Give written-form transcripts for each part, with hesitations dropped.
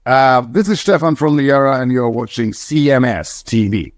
This is Stefan from Liera, and you're watching CMS TV.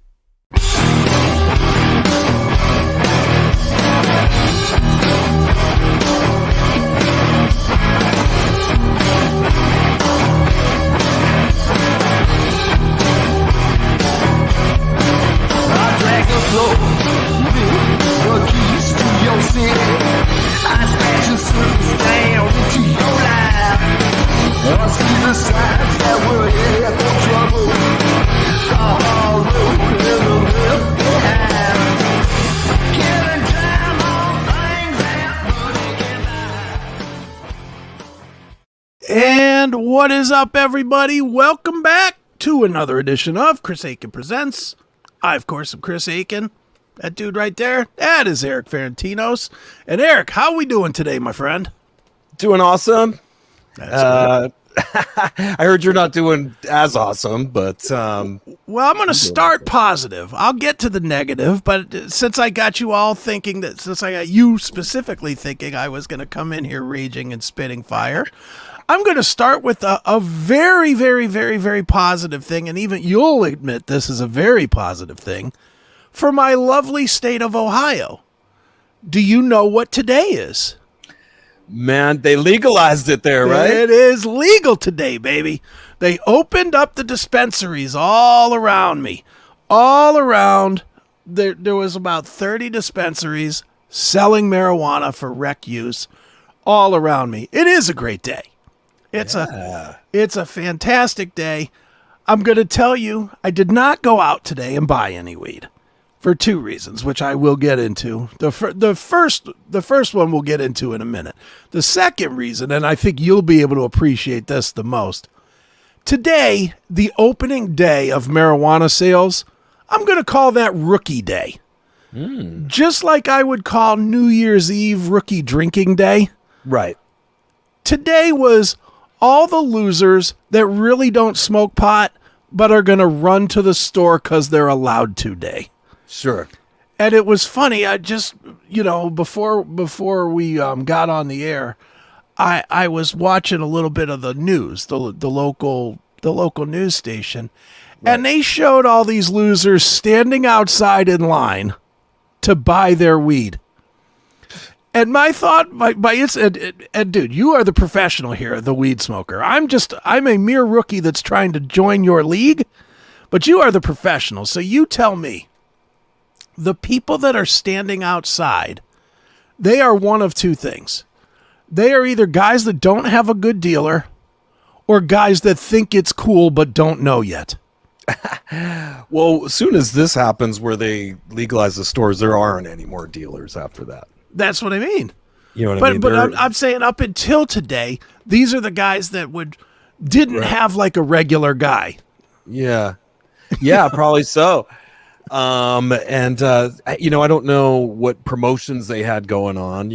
And what is up, everybody? Welcome back to another edition of Chris Akin Presents. I, of course, am Chris Akin. That dude right there, that is Eric Ferentinos. And Eric, how we doing today, my friend? Doing awesome. That's I heard you're not doing as awesome, but well, I'm going to start positive. I'll get to the negative, but since I got you all thinking that, since I got you specifically thinking I was going to come in here raging and spitting fire, I'm going to start with a very, very, very, very positive thing, and even you'll admit this is a very positive thing, for my lovely state of Ohio. Do you know what today is? man, they legalized it there, right? It is legal today, baby. They opened up the dispensaries all around me. All around, there was about 30 dispensaries selling marijuana for rec use all around me. It is a great day. It's a fantastic day. I'm going to tell you, I did not go out today and buy any weed for two reasons, which I will get into. The first one we'll get into in a minute. The second reason, and I think you'll be able to appreciate this the most. Today, the opening day of marijuana sales, I'm going to call that rookie day. Just like I would call New Year's Eve rookie drinking day. Right. Today was all the losers that really don't smoke pot but are going to run to the store because they're allowed to day. Sure. And it was funny. I just, before we got on the air, I was watching a little bit of the news, the local news station, right. And they showed all these losers standing outside in line to buy their weed. And my thought, and dude, you are the professional here, the weed smoker. I'm a mere rookie that's trying to join your league, but you are the professional. So you tell me, the people that are standing outside, they are one of two things. They are either guys that don't have a good dealer or guys that think it's cool but don't know yet. Well, as soon as this happens where they legalize the stores, there aren't any more dealers after that. That's what I mean. You know what I mean? But I'm saying up until today, these are the guys that didn't have like a regular guy. Yeah. Yeah, probably so. I don't know what promotions they had going on,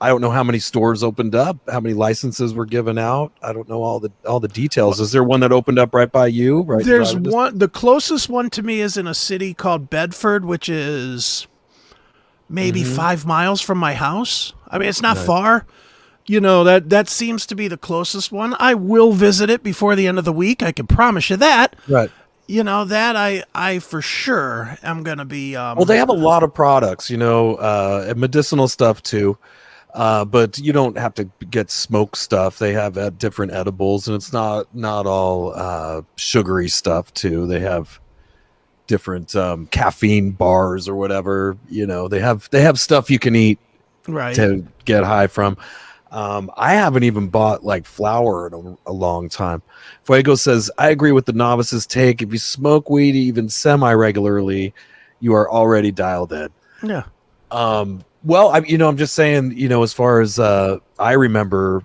I don't know how many stores opened up, how many licenses were given out. I don't know all the details. Is there one that opened up right by you? Right. There's one. The closest one to me is in a city called Bedford, which is maybe 5 miles from my house. I mean, it's not far. That seems to be the closest one. I will visit it before the end of the week. I can promise you that. Right. That I for sure am going to be. Well, they have a lot of products, and medicinal stuff too. But you don't have to get smoke stuff. They have different edibles, and it's not all sugary stuff too. They have different caffeine bars or whatever. They have stuff you can eat to get high from. I haven't even bought like flour in a long time. Fuego says, I agree with the novice's take. If you smoke weed even semi-regularly, you are already dialed in. Yeah. Well, I'm just saying, as far as I remember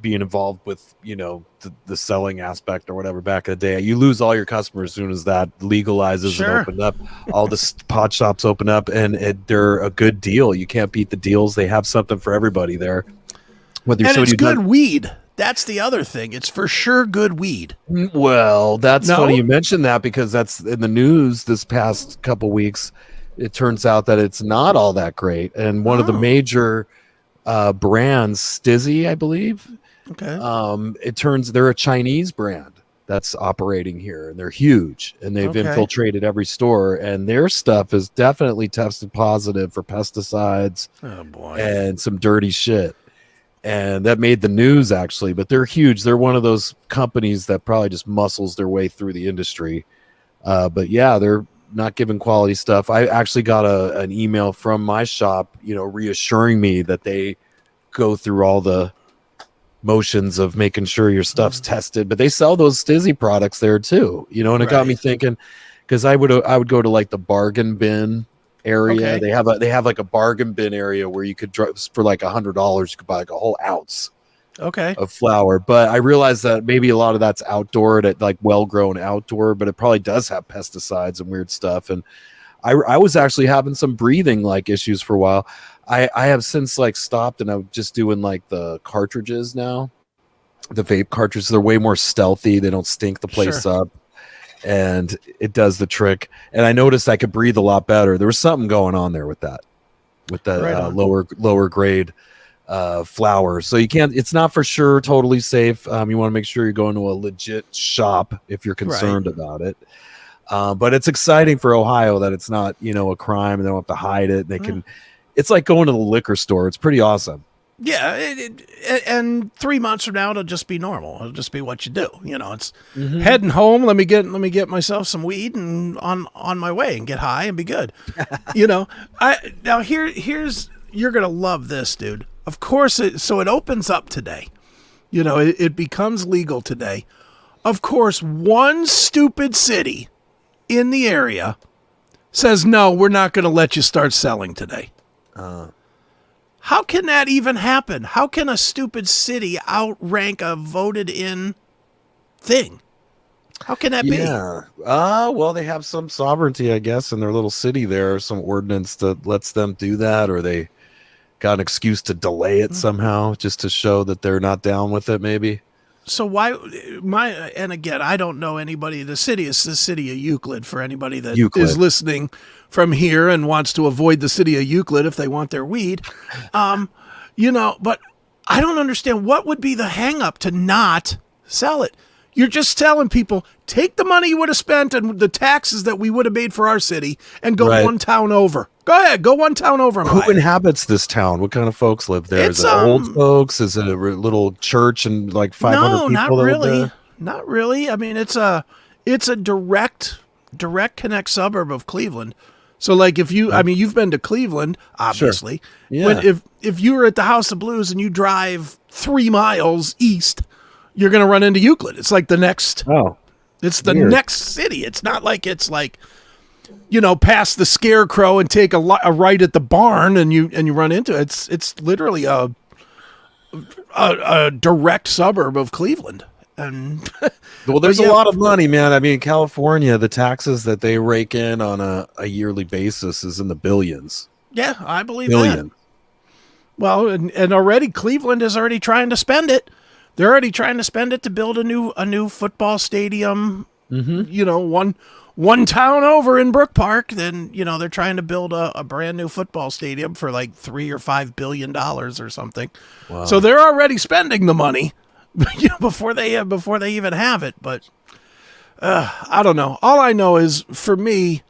being involved with, the selling aspect or whatever back in the day, you lose all your customers as soon as that legalizes and opened up. All the pot shops open up, and they're a good deal. You can't beat the deals. They have something for everybody there. It's good weed. That's the other thing. It's for sure good weed. Well, that's funny you mentioned that, because that's in the news this past couple weeks. It turns out that it's not all that great. And one of the major brands, Stizzy, I believe, Okay. They're a Chinese brand that's operating here, and they're huge, and they've Okay. infiltrated every store, and their stuff is definitely tested positive for pesticides Oh boy. and some dirty shit. And that made the news actually, but they're huge. They're one of those companies that probably just muscles their way through the industry. But yeah, they're not giving quality stuff. I actually got an email from my shop, reassuring me that they go through all the motions of making sure your stuff's tested, but they sell those Stizzy products there too, and it got me thinking, because I would go to like the bargain bin area. Okay. They have like a bargain bin area where you could for like $100 you could buy like a whole ounce Okay. of flour. But I realized that maybe a lot of that's outdoor, at like well-grown outdoor, but it probably does have pesticides and weird stuff. And I was actually having some breathing like issues for a while. I have since like stopped, and I'm just doing like the cartridges now. The vape cartridges, they're way more stealthy. They don't stink the place up, and it does the trick. And I noticed I could breathe a lot better. There was something going on there with that, lower grade flour. So you can't. It's not for sure totally safe. You want to make sure you're going to a legit shop if you're concerned about it. But it's exciting for Ohio that it's not, a crime, and they don't have to hide it. They can. It's like going to the liquor store. It's pretty awesome. Yeah, and 3 months from now it'll just be normal. It'll just be what you do. It's heading home. Let me get myself some weed and on my way and get high and be good. Here's you're gonna love this, dude. Of course, it opens up today. It becomes legal today. Of course, one stupid city in the area says no, we're not going to let you start selling today. How can that even happen? How can a stupid city outrank a voted in thing? How can that be? Yeah. Well, they have some sovereignty, I guess, in their little city there, some ordinance that lets them do that, or they got an excuse to delay it somehow just to show that they're not down with it, maybe. So why and again, I don't know anybody. The city is the city of Euclid for anybody that is listening from here and wants to avoid the city of Euclid if they want their weed. But I don't understand what would be the hang up to not sell it. You're just telling people, take the money you would have spent and the taxes that we would have made for our city and go one town over. Go ahead, go one town over. And Who inhabits this town? What kind of folks live there? Is it old folks? Is it a little church and like 500 people? No, not really. Not really. I mean, it's a direct connect suburb of Cleveland. So like if you, you've been to Cleveland, obviously. Sure. Yeah. But if you were at the House of Blues and you drive 3 miles east, you're going to run into Euclid. It's like the next. Oh, it's the next city. It's not like it's like, past the Scarecrow and take a right at the barn and you run into it. It's literally a direct suburb of Cleveland. And well, there's a lot of money, man. I mean, California, the taxes that they rake in on a yearly basis is in the billions. Yeah, I believe that. Well, and already Cleveland is already trying to spend it. They're already trying to spend it to build a new football stadium. One town over in Brook Park. Then they're trying to build a brand new football stadium for like $3 or $5 billion or something. Wow. So they're already spending the money, before they even have it. But I don't know. All I know is for me,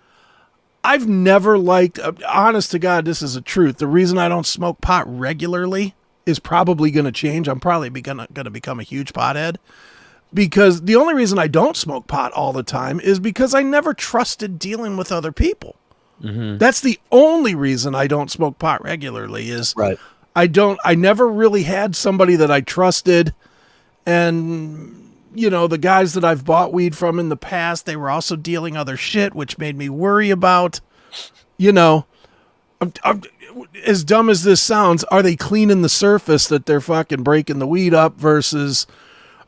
I've never liked. Honest to God, this is the truth. The reason I don't smoke pot regularly is probably going to change. I'm probably going to become a huge pothead, because the only reason I don't smoke pot all the time is because I never trusted dealing with other people. Mm-hmm. That's the only reason I don't smoke pot regularly is I never really had somebody that I trusted. And, the guys that I've bought weed from in the past, they were also dealing other shit, which made me worry about, as dumb as this sounds, are they cleaning the surface that they're fucking breaking the weed up versus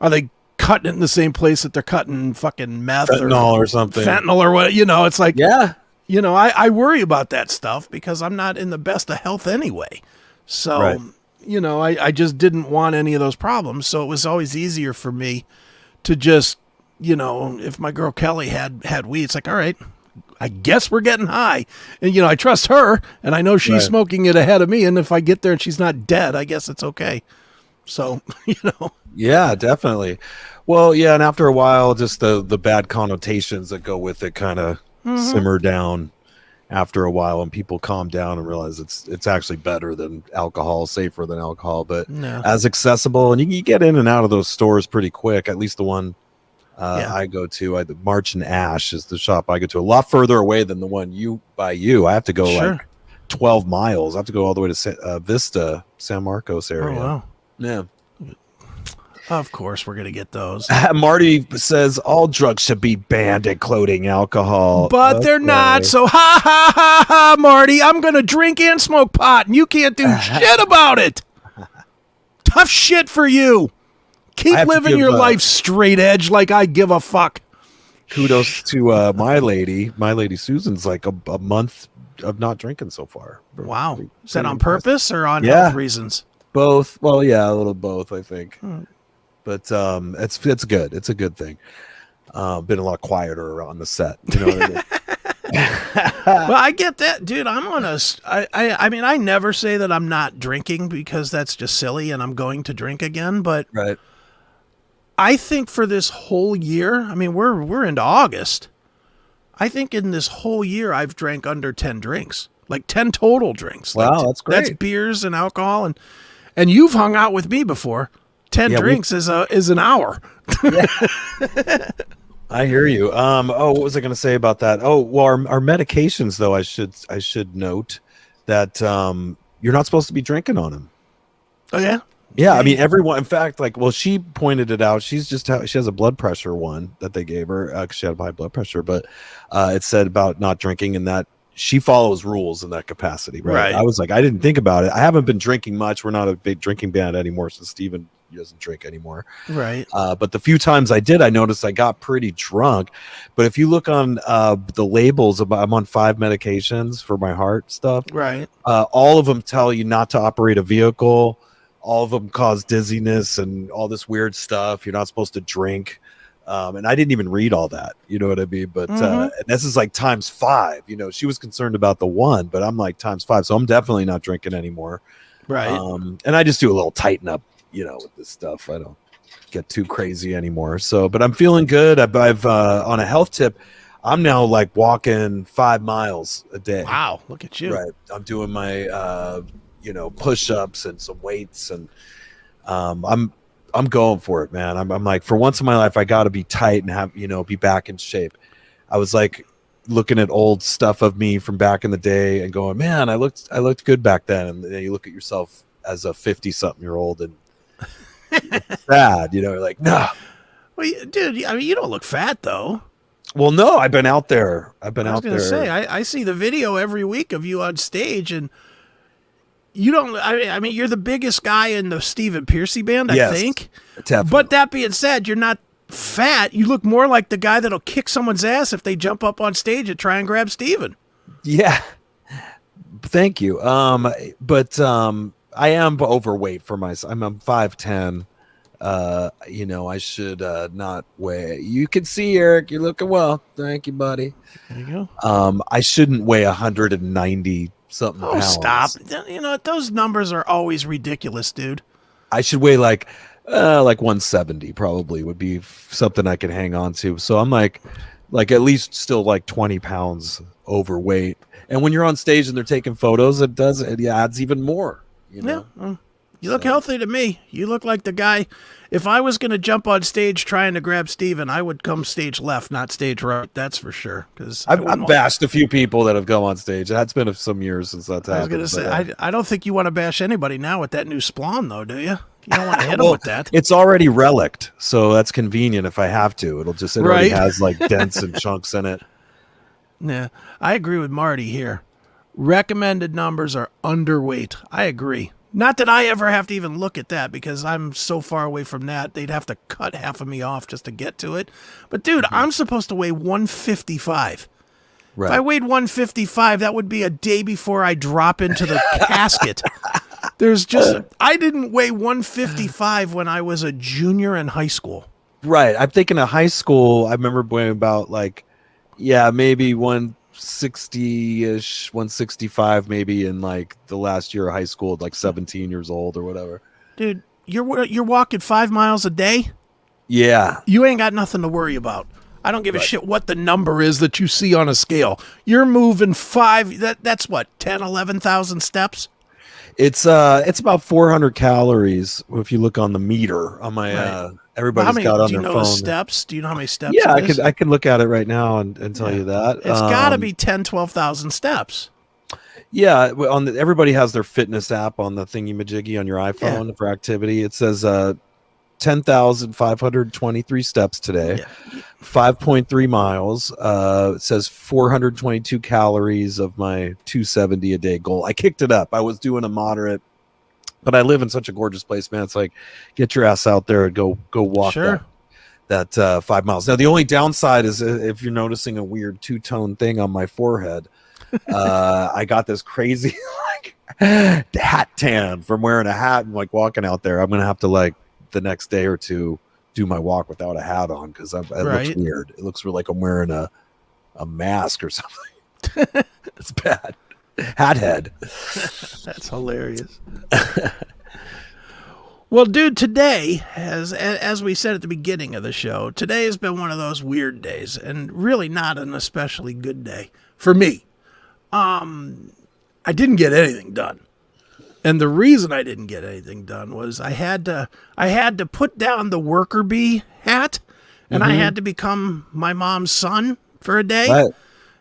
are they cutting it in the same place that they're cutting fucking meth or something? Fentanyl or what, it's like, I worry about that stuff because I'm not in the best of health anyway. So, I just didn't want any of those problems. So it was always easier for me to just, if my girl Kelly had weed, it's like, all right, I guess we're getting high. And, I trust her and I know she's smoking it ahead of me. And if I get there and she's not dead, I guess it's okay. So, you know. Yeah, definitely. Well, yeah, and after a while, just the bad connotations that go with it kind of simmer down after a while, and people calm down and realize it's actually better than alcohol, safer than alcohol, but No. as accessible, and you get in and out of those stores pretty quick. At least the one Yeah. I go to, the March and Ash is the shop I go to. A lot further away than the one I have to go Sure. like 12 miles. I have to go all the way to Vista, San Marcos area. Oh, wow. Yeah. Of course, we're going to get those. Marty says all drugs should be banned, including alcohol. But they're not. So, ha, ha, ha, ha, Marty. I'm going to drink and smoke pot, and you can't do shit about it. Tough shit for you. Keep living your life straight edge like I give a fuck. Kudos to my lady. My lady Susan's like a month of not drinking so far. Wow. Is that on purpose or on health reasons? Both. Well, yeah, a little both, I think. But it's good. It's a good thing. Been a lot quieter on the set. You know what I mean? Well, I get that, dude. I'm on a. I mean, I never say that I'm not drinking because that's just silly, and I'm going to drink again. But right. I think for this whole year, I mean, we're into August. I think in this whole year, I've drank under 10 drinks, like 10 total drinks. Wow, like that's great. That's beers and alcohol, and you've hung out with me before. 10 drinks is an hour. I hear you. What was I going to say about that? Oh, well, our medications, though, I should note that you're not supposed to be drinking on them. Oh yeah. Yeah, I mean everyone. In fact, she pointed it out. She has a blood pressure one that they gave her because she had high blood pressure, but it said about not drinking and that she follows rules in that capacity. Right. I was like, I didn't think about it. I haven't been drinking much. We're not a big drinking band anymore since Steven doesn't drink anymore. Right. But the few times I did, I noticed I got pretty drunk. But if you look on the labels, I'm on 5 medications for my heart stuff. Right. All of them tell you not to operate a vehicle. All of them cause dizziness and all this weird stuff. You're not supposed to drink. And I didn't even read all that. You know what I mean? But and this is like times 5. You know, she was concerned about the 1, but I'm like times 5. So I'm definitely not drinking anymore. Right. And I just do a little tighten up, with this stuff. I don't get too crazy anymore. So, but I'm feeling good. I've on a health tip, I'm now like walking 5 miles a day. Wow. Look at you. Right. I'm doing my, push-ups and some weights, and I'm going for it, man. I'm like, for once in my life, I got to be tight and have, be back in shape. I was like looking at old stuff of me from back in the day and going, man, I looked good back then. And then you look at yourself as a 50-something-year-old and it's sad, you're like, no. Well, dude, I mean, you don't look fat though. Well, no, I've been out there. I was gonna say, I see the video every week of you on stage, and you don't. I mean, you're the biggest guy in the Stephen Piercy band, I think. Definitely. But that being said, you're not fat. You look more like the guy that'll kick someone's ass if they jump up on stage and try and grab Stephen. Yeah. Thank you. But I am overweight for myself. I'm 5'10". I should not weigh. You can see, Eric, you're looking well. Thank you, buddy. There you go. I shouldn't weigh 190 something pounds. Stop. Those numbers are always ridiculous, dude. I should weigh like 170 probably would be something I can hang on to. So I'm like at least still like 20 pounds overweight. And when you're on stage and they're taking photos, it adds even more. Yeah. You look healthy to me. You look like the guy. If I was going to jump on stage trying to grab Steven, I would come stage left, not stage right. That's for sure. Because I've bashed a few people that have come on stage. That's been some years since that's happened. I was going to say, I don't think you want to bash anybody now with that new Splawn, though, do you? You don't want to hit them with that. It's already relicked, so that's convenient if I have to. It already has like dents and chunks in it. Yeah, I agree with Marty here. Recommended numbers are underweight. I agree. Not that I ever have to even look at that because I'm so far away from that. They'd have to cut half of me off just to get to it. But, dude, I'm supposed to weigh 155. Right. If I weighed 155, that would be a day before I drop into the casket. I didn't weigh 155 when I was a junior in high school. Right. I'm thinking of high school. I remember weighing about maybe 160-ish, 165 maybe in like the last year of high school, like 17 years old or whatever. Dude, you're walking 5 miles a day. Yeah. You ain't got nothing to worry about. I don't give a shit what the number is that you see on a scale. You're moving that's what, 10, 11,000 steps? It's about 400 calories if you look on the meter on my everybody's got on their phone. Do you know the steps? Do you know how many steps? Yeah, I could look at it right now and tell you that. It's got to be 10, 12,000 steps. Yeah, everybody has their fitness app on the thingy-majiggy on your iPhone for activity. It says 10,523 steps today, 5.3 miles. It says 422 calories of my 270 a day goal. I kicked it up. I was doing a moderate, but I live in such a gorgeous place, man. It's like, get your ass out there and go walk that 5 miles. Now, the only downside is if you're noticing a weird two-tone thing on my forehead, I got this crazy hat tan from wearing a hat and like walking out there. I'm going to have to the next day or two do my walk without a hat on because it looks weird. It looks like I'm wearing a mask or something. It's bad. Hat head. That's hilarious. Well, dude, today, as we said at the beginning of the show, today has been one of those weird days and really not an especially good day for me. I didn't get anything done. And the reason I didn't get anything done was I had to put down the worker bee hat and I had to become my mom's son for a day. Right.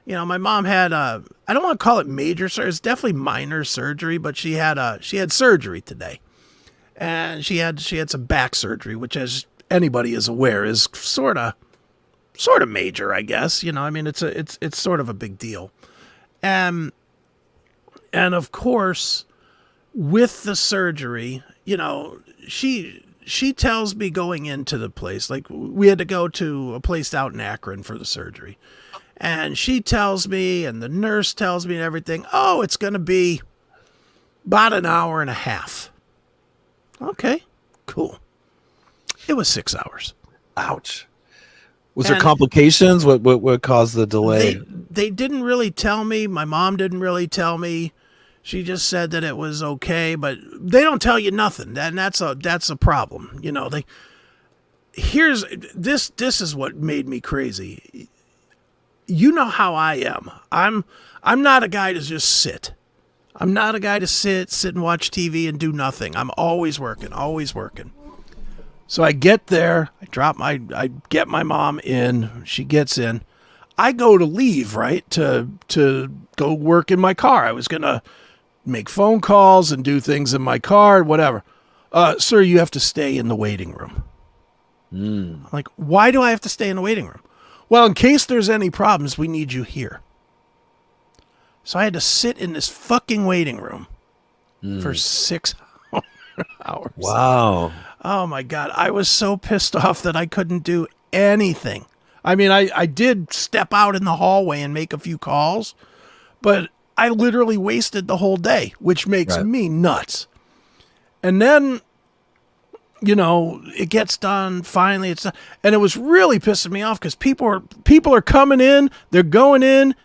You know, my mom had I don't want to call it major surgery. It's definitely minor surgery, but she had surgery today. And she had some back surgery, which, as anybody is aware, is sort of major, I guess. You know, I mean, it's sort of a big deal. And of course, with the surgery, you know, she tells me going into the place, like we had to go to a place out in Akron for the surgery. And she tells me, and the nurse tells me and everything, oh, it's going to be about an hour and a half. Okay, cool. It was 6 hours. Ouch. Was there complications? What caused the delay? They didn't really tell me. My mom didn't really tell me. She just said that it was okay, but they don't tell you nothing. And that's a problem. You know, this is what made me crazy. You know how I am. I'm not a guy to just sit. I'm not a guy to sit and watch TV and do nothing. I'm always working. So I get there, I get my mom in, she gets in. I go to leave, right, to go work in my car. I was going to make phone calls and do things in my car, whatever. Sir, you have to stay in the waiting room. I'm like, why do I have to stay in the waiting room? Well, in case there's any problems, we need you here. So I had to sit in this fucking waiting room for 6 hours. Wow. Oh, my God. I was so pissed off that I couldn't do anything. I mean, I did step out in the hallway and make a few calls, but I literally wasted the whole day, which makes me nuts. And then, you know, it gets done. Finally, it's done. And it was really pissing me off because people are coming in, they're going in,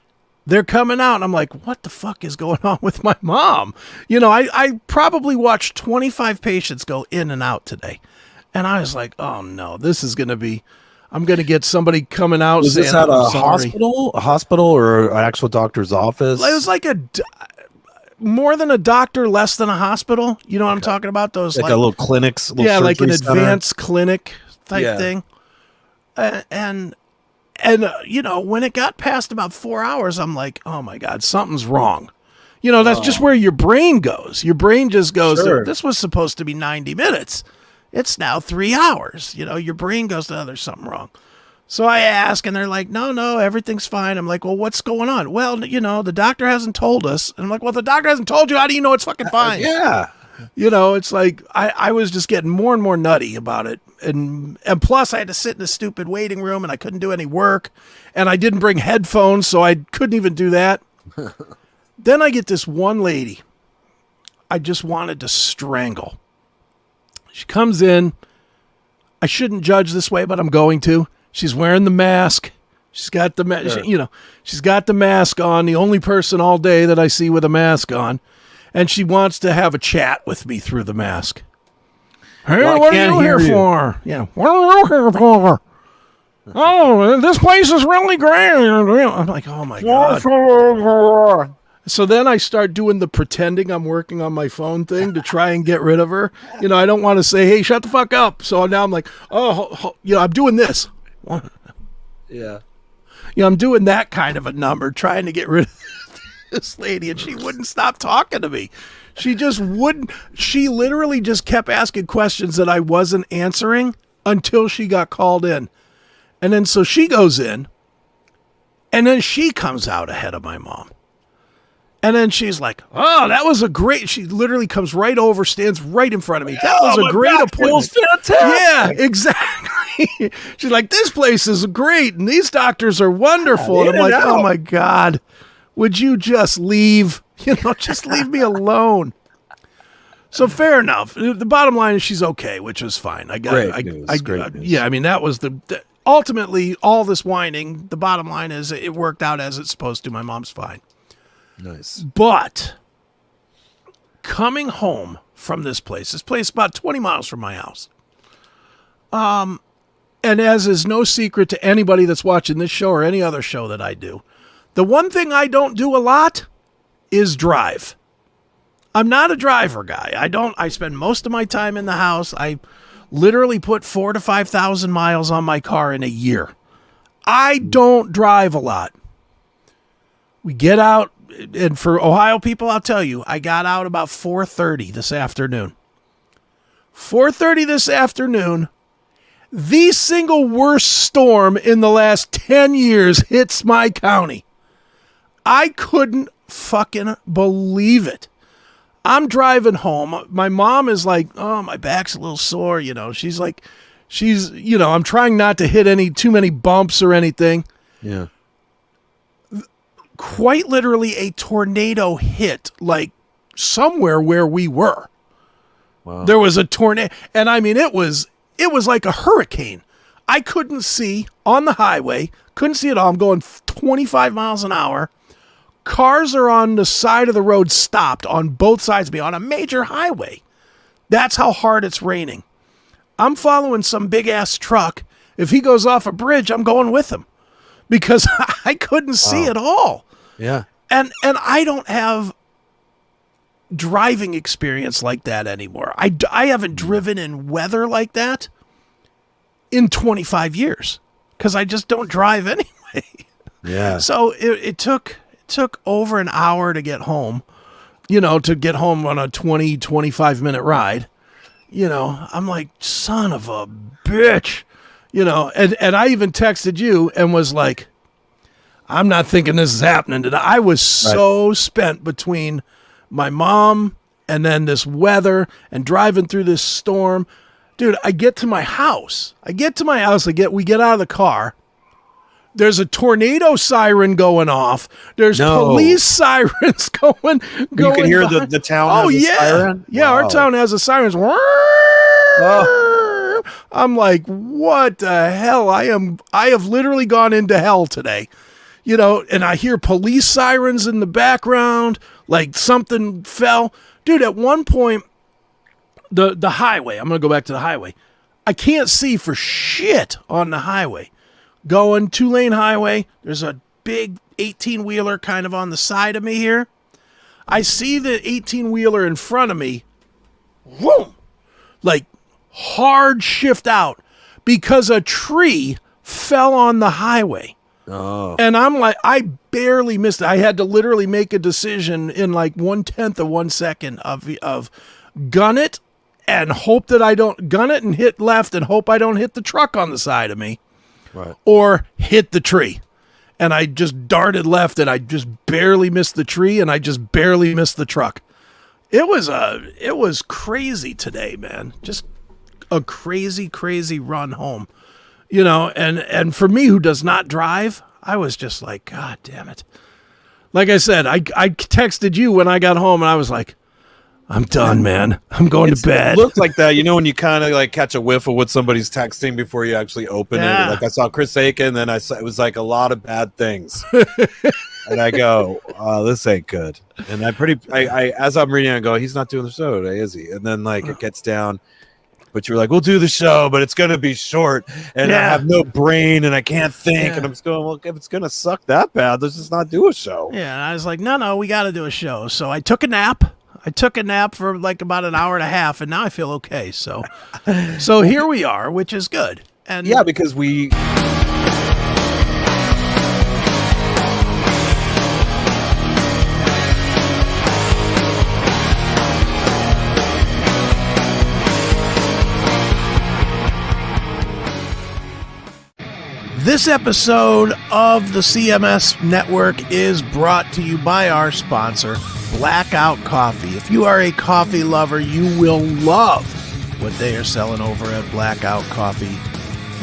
they're coming out. And I'm like, what the fuck is going on with my mom? You know, I probably watched 25 patients go in and out today. And I was like, oh no, this is going to be, I'm going to get somebody coming out. Was this at a hospital or an actual doctor's office? It was like more than a doctor, less than a hospital. You know what I'm talking about? Those like a little clinics. Like an advanced clinic type thing. And you know, when it got past about 4 hours, I'm like, oh my God, something's wrong. You know, that's just where your brain goes. Your brain just goes, this was supposed to be 90 minutes. It's now 3 hours. You know, your brain goes, oh, there's something wrong. So I ask, and they're like, no, everything's fine. I'm like, well, what's going on? Well, you know, the doctor hasn't told us. And I'm like, well, the doctor hasn't told you. How do you know it's fucking fine? Yeah. You know, it's like I was just getting more and more nutty about it. And plus I had to sit in a stupid waiting room and I couldn't do any work. And I didn't bring headphones, so I couldn't even do that. Then I get this one lady I just wanted to strangle. She comes in. I shouldn't judge this way, but I'm going to. She's wearing the mask. She's got the she's got the mask on. The only person all day that I see with a mask on. And she wants to have a chat with me through the mask. Hey, Well, I what are can't you hear here you. for? Yeah, what are you here for? Oh, this place is really great. I'm like, oh my God. So then I start doing the pretending I'm working on my phone thing to try and get rid of her. You know, I don't want to say, hey, shut the fuck up. So now I'm like, I'm doing this. Yeah. I'm doing that kind of a number, trying to get rid of this lady, and she wouldn't stop talking to me. She just wouldn't. She literally just kept asking questions that I wasn't answering until she got called in. And then so she goes in, and then she comes out ahead of my mom. And then she's like, oh, that was a great, she literally comes right over, stands right in front of me. That was a great appointment. Fantastic. Yeah, exactly. She's like, this place is great, and these doctors are wonderful. And I'm like, oh my God, would you just leave? Just leave me alone. So fair enough. The bottom line is she's okay, which is fine. Great news. Yeah, I mean, that was ultimately all this whining. The bottom line is it worked out as it's supposed to. My mom's fine. Nice. But coming home from this place is about 20 miles from my house. And as is no secret to anybody that's watching this show or any other show that I do, the one thing I don't do a lot is drive. I'm not a driver guy. I spend most of my time in the house. I literally put 4,000 to 5,000 miles on my car in a year. I don't drive a lot. We get out, and for Ohio people, I'll tell you, I got out about 4:30 this afternoon. 4:30 this afternoon, the single worst storm in the last 10 years hits my county. I couldn't fucking believe it. I'm driving home. My mom is like, oh, my back's a little sore. She's like, I'm trying not to hit too many bumps or anything. Yeah. Quite literally a tornado hit like somewhere where we were. Wow. There was a tornado, and I mean it was like a hurricane. I couldn't see on the highway, couldn't see at all. I'm going 25 miles an hour. Cars are on the side of the road stopped on both sides of me on a major highway. That's how hard it's raining. I'm following some big ass truck. If he goes off a bridge, I'm going with him because I couldn't see at all. Yeah. And I don't have driving experience like that anymore. I haven't driven in weather like that in 25 years because I just don't drive anyway. Yeah. So it took over an hour to get home, to get home on a 25 minute ride. I'm like, son of a bitch, and I even texted you and was like, I'm not thinking this is happening today. I was so spent between my mom and then this weather and driving through this storm. Dude, I get to my house. We get out of the car. There's a tornado siren going off. There's police sirens going. You can hear the town. Oh, has a yeah. siren? Yeah, Wow. our town has a siren. I'm like, what the hell? I have literally gone into hell today. And I hear police sirens in the background, like something fell. Dude, at one point, the highway, I'm going to go back to the highway. I can't see for shit on the highway. Going 2-lane highway, there's a big 18-wheeler kind of on the side of me here. I see the 18-wheeler in front of me, whoom, like hard shift out because a tree fell on the highway. Oh. And I'm like, I barely missed it. I had to literally make a decision in like 1/10 of 1 second of gun it and hope that I don't gun it and hit left and hope I don't hit the truck on the side of me. Right. Or hit the tree. And I just darted left and I just barely missed the tree and I just barely missed the truck. It was crazy today, man. Just a crazy, crazy run home. And for me who does not drive, I was just like, God damn it. Like I said, I texted you when I got home and I was like, I'm done, man. I'm going to bed. It looks like that, when you kind of like catch a whiff of what somebody's texting before you actually open it. Like I saw Chris Aiken, then it was like a lot of bad things. And I go, oh, this ain't good. And I as I'm reading, I go, he's not doing the show today, is he? And then like it gets down, but you're like, we'll do the show, but it's going to be short, and I have no brain, and I can't think, and I'm just going, well, if it's going to suck that bad, let's just not do a show. Yeah, and I was like, no, we got to do a show. So I took a nap. For like about an hour and a half, and now I feel okay. So here we are, which is good. And yeah, because we. This episode of the CMS Network is brought to you by our sponsor, Blackout Coffee. If you are a coffee lover, you will love what they are selling over at Blackout Coffee.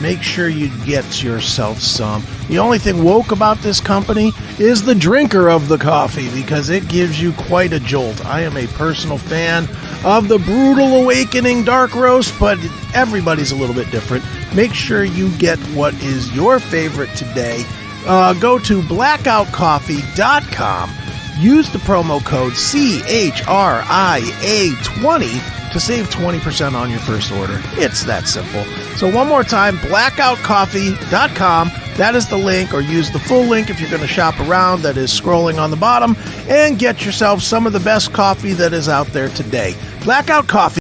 Make sure you get yourself some. The only thing woke about this company is the drinker of the coffee, because it gives you quite a jolt. I am a personal fan of the Brutal Awakening Dark Roast, but everybody's a little bit different. Make sure you get what is your favorite today. Go to blackoutcoffee.com. Use the promo code CHRIA20 to save 20% on your first order. It's that simple. So one more time, blackoutcoffee.com. That is the link, or use the full link if you're going to shop around. That is scrolling on the bottom, and get yourself some of the best coffee that is out there today. Blackout Coffee.